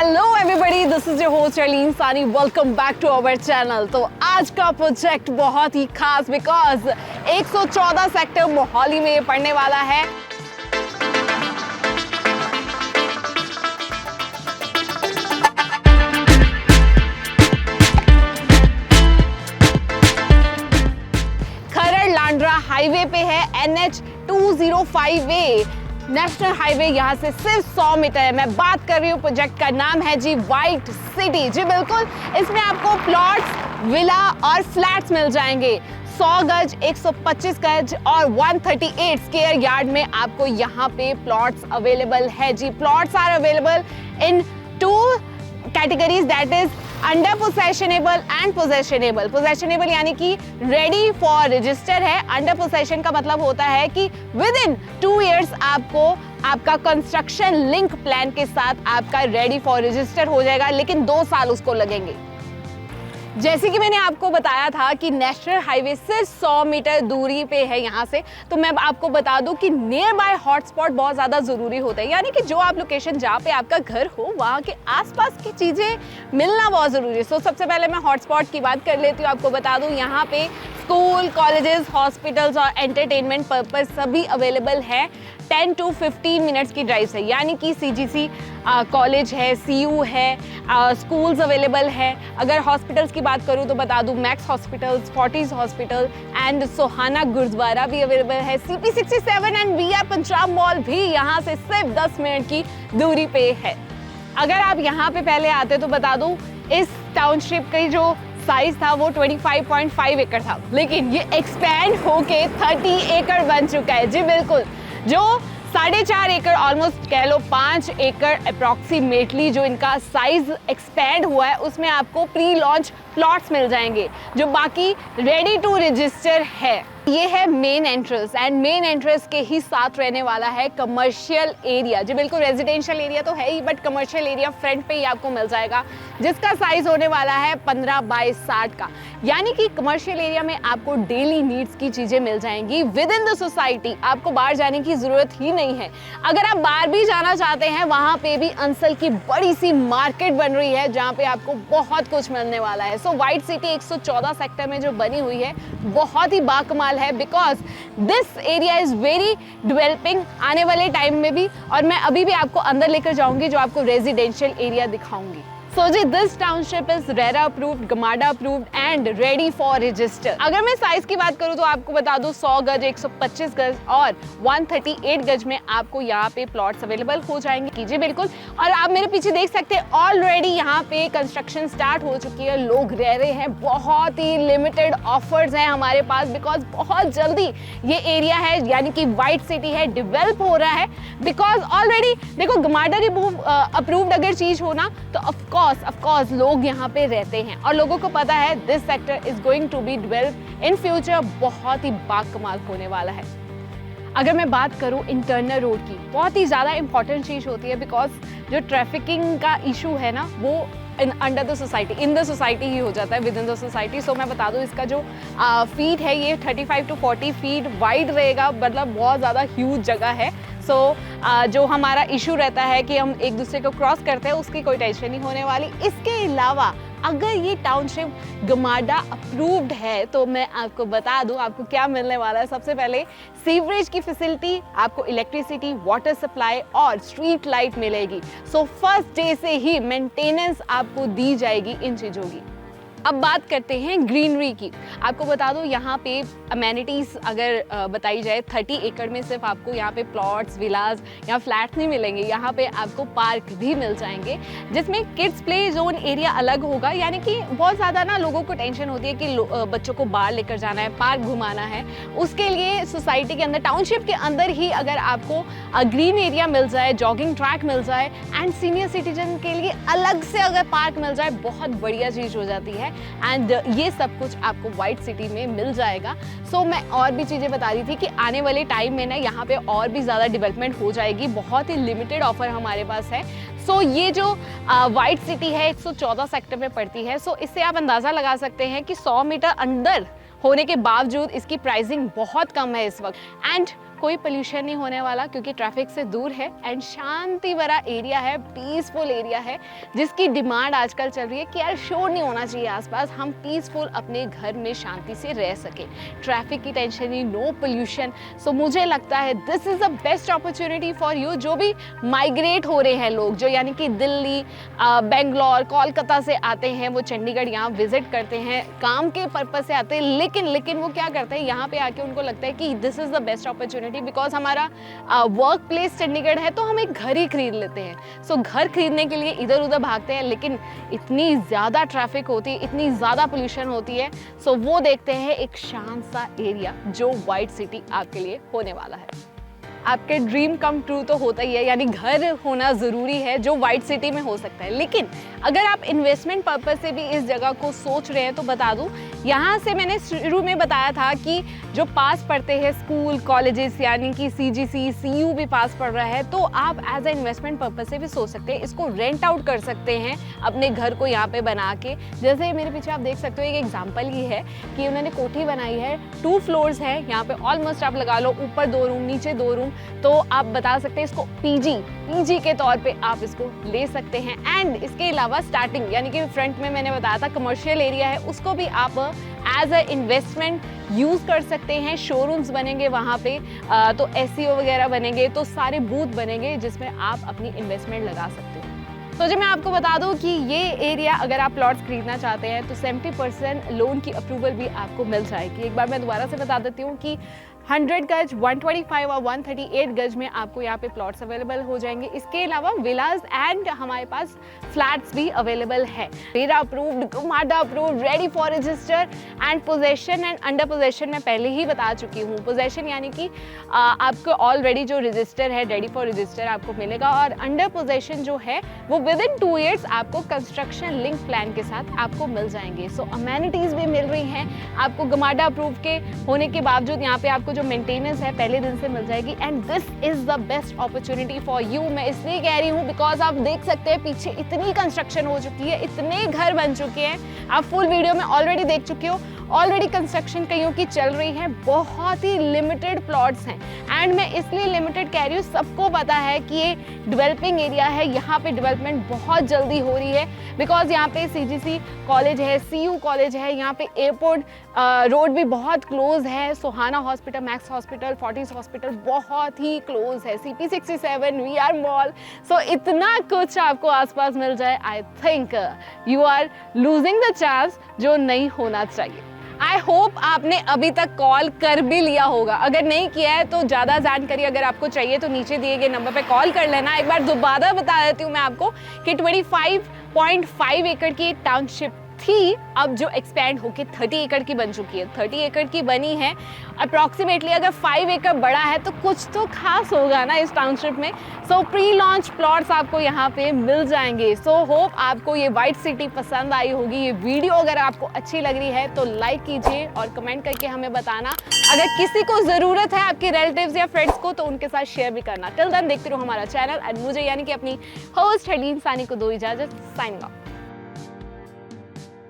Hello everybody, this is your host Aleen Sani. Welcome back to our channel. तो आज का project बहुत ही खास बिकॉज 114 सेक्टर मोहाली में ये पड़ने वाला है। खरड़ लांड्रा हाईवे पे है, NH 205A नेशनल हाईवे। यहाँ से सिर्फ 100 मीटर है। मैं बात कर रही हूँ, प्रोजेक्ट का नाम है जी व्हाइट सिटी। जी बिल्कुल, इसमें आपको प्लॉट्स, विला और फ्लैट्स मिल जाएंगे। 100 गज, 125 गज और 138 स्क्वायर यार्ड में आपको यहाँ पे प्लॉट्स अवेलेबल है जी। Plots are available in 2 categories, that is under possessionable and possessionable. Possessionable यानी कि रेडी फॉर रजिस्टर है। अंडर पोसेशन का मतलब होता है कि विद इन 2 इयर्स आपको आपका कंस्ट्रक्शन लिंक प्लान के साथ आपका रेडी फॉर रजिस्टर हो जाएगा, लेकिन 2 साल उसको लगेंगे। जैसे कि मैंने आपको बताया था कि नेशनल हाईवे सिर्फ 100 मीटर दूरी पे है यहाँ से, तो मैं आपको बता दूं कि नियर बाय हॉटस्पॉट बहुत ज़्यादा ज़रूरी होता है। यानी कि जो आप लोकेशन जहाँ पे आपका घर हो वहाँ के आसपास की चीज़ें मिलना बहुत ज़रूरी है। सबसे पहले मैं हॉटस्पॉट की बात कर लेती हूँ। आपको बता दूँ यहाँ पे स्कूल, कॉलेजेस, हॉस्पिटल्स और एंटरटेनमेंट पर्पस सभी अवेलेबल है। 10 to 15 मिनट्स की ड्राइव है, यानी कि CGC कॉलेज है, CU है, स्कूल्स अवेलेबल है। अगर हॉस्पिटल्स की बात करूं तो बता दूं max hospitals, Fortis hospital and Sohana gurdwara भी अवेलेबल है। CP67 and VR Punjab mall भी यहाँ से सिर्फ 10 मिनट की दूरी पे है। अगर आप यहाँ पे पहले आते तो बता दूं इस टाउनशिप की जो साइज था वो 25.5 एकड़ था, लेकिन ये एक्सपैंड होके 30 एकड़ बन चुका है। जी बिल्कुल, जो 4.5 एकड़, ऑलमोस्ट कह लो 5 एकड़ अप्रॉक्सीमेटली जो इनका साइज एक्सपैंड हुआ है, उसमें आपको प्री लॉन्च प्लॉट्स मिल जाएंगे जो बाकी रेडी टू रजिस्टर है। ये है main entrance and main entrance के ही साथ रहने वाला है कमर्शियल एरिया। जी बिल्कुल, रेजिडेंशियल एरिया तो है ही, बट कमर्शियल एरिया फ्रंट पे ही आपको मिल जाएगा, जिसका साइज होने वाला है 15 बाय 60 का। यानी कि कमर्शियल एरिया में आपको डेली नीड्स की चीजें मिल जाएंगी विद इन द सोसाइटी। आपको बाहर जाने की जरूरत ही नहीं है। अगर आप बाहर भी जाना चाहते हैं, वहां पे भी अंसल की बड़ी सी मार्केट बन रही है जहाँ पे आपको बहुत कुछ मिलने वाला है। सो व्हाइट सिटी 114 सेक्टर में जो बनी हुई है बहुत ही बाकमाल है, because this area is very developing आने वाले टाइम में भी। और मैं अभी भी आपको अंदर लेकर जाऊंगी जो आपको रेजिडेंशियल एरिया दिखाऊंगी। सो जी, this township is RERA approved, GMADA approved and ready for register. अगर मैं साइज की बात करूं तो आपको बता दूं 100 गज, 125 गज और 138 गज में आपको यहाँ पे प्लॉट्स अवेलेबल हो जाएंगे। कीजिए बिल्कुल, और आप मेरे पीछे देख सकते हैं ऑलरेडी यहाँ पे कंस्ट्रक्शन स्टार्ट हो चुकी है, लोग रह रहे हैं। बहुत ही लिमिटेड ऑफर्स हैं हमारे पास, बिकॉज बहुत जल्दी ये एरिया है, यानी कि व्हाइट सिटी है, डेवलप हो रहा है। बिकॉज ऑलरेडी देखो, गमाडा अप्रूव्ड अगर चीज हो ना तो ऑफ कोर्स लोग यहाँ पे रहते हैं और लोगों को पता है this sector is going to be develop in future. बहुत ही बाकमाल होने वाला है। अगर मैं बात करूँ इंटरनल रोड की, बहुत ही ज़्यादा इंपॉर्टेंट चीज़ होती है, बिकॉज जो ट्रैफिकिंग का इशू है ना वो under the society, in the society ही हो जाता है, within the society. So मैं बता दूं इसका जो फीट है ये 35 to 40 फीट वाइड रहेगा, मतलब बहुत ज़्यादा ह्यूज जगह है। सो जो हमारा इशू रहता है कि हम एक दूसरे को क्रॉस करते हैं, उसकी कोई टेंशन नहीं होने वाली। इसके अलावा अगर ये टाउनशिप गमाडा अप्रूव्ड है तो मैं आपको बता दूं आपको क्या मिलने वाला है। सबसे पहले सीवरेज की फैसिलिटी, आपको इलेक्ट्रिसिटी, वाटर सप्लाई और स्ट्रीट लाइट मिलेगी। सो फर्स्ट डे से ही मेंटेनेंस आपको दी जाएगी इन चीज़ों की। अब बात करते हैं ग्रीनरी की। आपको बता दूं यहाँ पे अमेनिटीज़ अगर बताई जाए, 30 एकड़ में सिर्फ आपको यहाँ पे प्लॉट्स, विलाज या फ्लैट्स नहीं मिलेंगे, यहाँ पे आपको पार्क भी मिल जाएंगे, जिसमें किड्स प्ले जोन एरिया अलग होगा। यानी कि बहुत ज़्यादा ना लोगों को टेंशन होती है कि बच्चों को बाहर लेकर जाना है, पार्क घुमाना है। उसके लिए सोसाइटी के अंदर, टाउनशिप के अंदर ही अगर आपको ग्रीन एरिया मिल जाए, जॉगिंग ट्रैक मिल जाए एंड सीनियर सिटीजन के लिए अलग से अगर पार्क मिल जाए, बहुत बढ़िया चीज़ हो जाती है। एंड ये सब कुछ आपको व्हाइट सिटी में मिल जाएगा। सो मैं और भी चीज़ें बता रही थी कि आने वाले टाइम में ना यहाँ पे और भी ज़्यादा डेवलपमेंट हो जाएगी। बहुत ही लिमिटेड ऑफर हमारे पास है। सो ये जो व्हाइट सिटी है 114 सेक्टर में पड़ती है। सो इससे आप अंदाज़ा लगा सकते हैं कि 100 मीटर अंदर होने के बावजूद इसकी प्राइसिंग बहुत कम है इस वक्त। एंड कोई पोल्यूशन नहीं होने वाला क्योंकि ट्रैफिक से दूर है एंड शांति भरा एरिया है, पीसफुल एरिया है, जिसकी डिमांड आजकल चल रही है कि यार शोर नहीं होना चाहिए आसपास, हम पीसफुल अपने घर में शांति से रह सके, ट्रैफिक की टेंशन नहीं, नो पोल्यूशन। सो मुझे लगता है this is the best opportunity for you. जो भी माइग्रेट हो रहे हैं लोग, जो यानी कि दिल्ली, बेंगलोर, कोलकाता से आते हैं, वो चंडीगढ़ यहाँ विजिट करते हैं, काम के पर्पज से आते हैं, लेकिन वो क्या करते हैं, यहाँ पे आके उनको लगता है कि this is the best opportunity because हमारा वर्क प्लेस चंडीगढ़ है, तो हम एक घर ही खरीद लेते हैं। सो घर खरीदने के लिए इधर उधर भागते हैं, लेकिन इतनी ज़्यादा ट्रैफिक होती है, इतनी ज़्यादा पोल्यूशन होती है, सो वो देखते हैं एक शांत सा एरिया जो वाइट सिटी आपके लिए होने वाला है। आपके ड्रीम कम ट्रू तो होता ही है, यानी घर होना ज़रूरी है जो वाइट सिटी में हो सकता है, लेकिन अगर आप इन्वेस्टमेंट पर्पस से भी इस जगह को सोच रहे हैं तो बता दूं, यहाँ से मैंने शुरू में बताया था कि जो पास पढ़ते हैं स्कूल कॉलेजेस, यानी कि CGC CU भी पास पढ़ रहा है, तो आप एज ए इन्वेस्टमेंट पर्पस से भी सोच सकते हैं, इसको रेंट आउट कर सकते हैं अपने घर को यहाँ पे बना के। जैसे मेरे पीछे आप देख सकते हो, एक एग्जाम्पल ये है कि उन्होंने कोठी बनाई है, 2 फ्लोर्स है, यहाँ पे ऑलमोस्ट आप लगा लो ऊपर 2 रूम नीचे 2 रूम, तो आप बता सकते हैं इसको पीजी के तौर पे आप इसको ले सकते हैं। एंड इसके अलावा स्टार्टिंग यानी कि फ्रंट में मैंने बताया था कमर्शियल एरिया है, उसको भी आप एज अ इन्वेस्टमेंट यूज़ कर सकते हैं। शोरूम्स बनेंगे वहाँ पे, तो SEO वगैरह बनेंगे, तो सारे बूथ बनेंगे जिसमें आप अपनी इन्वेस्टमेंट लगा सकते हो। तो जब मैं आपको बता दूं कि ये एरिया अगर आप प्लॉट्स खरीदना चाहते हैं तो 70% लोन की अप्रूवल भी आपको मिल जाएगी। एक बार मैं दोबारा से बता देती हूँ कि 100 गज, 125 और 138 गज में आपको यहाँ पे प्लॉट्स अवेलेबल हो जाएंगे। इसके अलावा विलास एंड हमारे पास फ्लैट्स भी अवेलेबल है। RERA approved, GMADA approved, ready for register and possession and under possession मैं पहले ही बता चुकी हूँ। पोजेशन यानी कि आपको ऑलरेडी जो रजिस्टर है, रेडी फॉर रजिस्टर आपको मिलेगा, और अंडर पोजेशन जो है वो विद इन 2 ईयर्स आपको कंस्ट्रक्शन लिंक प्लान के साथ आपको मिल जाएंगे। सो अमेनिटीज़ भी मिल रही हैं आपको गुमाडा अप्रूव के होने के बावजूद। यहाँ पे आपको जो मेंटेनेंस है पहले दिन से मिल जाएगी and this is the best opportunity for you. मैं इसलिए कह रही हूँ बिकॉज आप देख सकते हैं पीछे इतनी कंस्ट्रक्शन हो चुकी है, इतने घर बन चुके हैं, आप फुल वीडियो में ऑलरेडी देख चुके हो। ऑलरेडी कंस्ट्रक्शन कईयों की चल रही है, बहुत ही लिमिटेड प्लॉट्स हैं एंड मैं इसलिए लिमिटेड कह रही हूँ, सबको पता है कि ये डेवलपिंग एरिया है, यहाँ पे डेवलपमेंट बहुत जल्दी हो रही है बिकॉज यहाँ पे CGC कॉलेज है, CU कॉलेज है, यहाँ पे एयरपोर्ट रोड भी बहुत क्लोज है, सोहाना hospital, max hospital, Fortis hospital बहुत ही क्लोज है, CP67, VR मॉल। सो इतना कुछ आपको आसपास मिल जाए, I think you are losing the chance जो नहीं होना चाहिए। आई होप आपने अभी तक कॉल कर भी लिया होगा, अगर नहीं किया है तो ज़्यादा जानकारी अगर आपको चाहिए तो नीचे दिए गए नंबर पे कॉल कर लेना। एक बार दोबारा बता देती हूँ मैं आपको कि 25.5 एकड़ की टाउनशिप थी, अब जो एक्सपैंड होके 30 एकड़ की बन चुकी है, 30 एकड़ की बनी है। अप्रॉक्सीमेटली अगर 5 एकड़ बड़ा है तो कुछ तो खास होगा ना इस टाउनशिप में। सो प्री लॉन्च प्लॉट्स आपको यहाँ पे मिल जाएंगे। सो होप आपको ये वाइट सिटी पसंद आई होगी। ये वीडियो अगर आपको अच्छी लग रही है तो लाइक कीजिए और कमेंट करके हमें बताना। अगर किसी को ज़रूरत है आपके रिलेटिव्स या फ्रेंड्स को तो उनके साथ शेयर भी करना। टिल देन देखते रहो हमारा चैनल एंड मुझे यानी कि अपनी होस्ट हलीम सानी को दो इजाज़त। Signing off.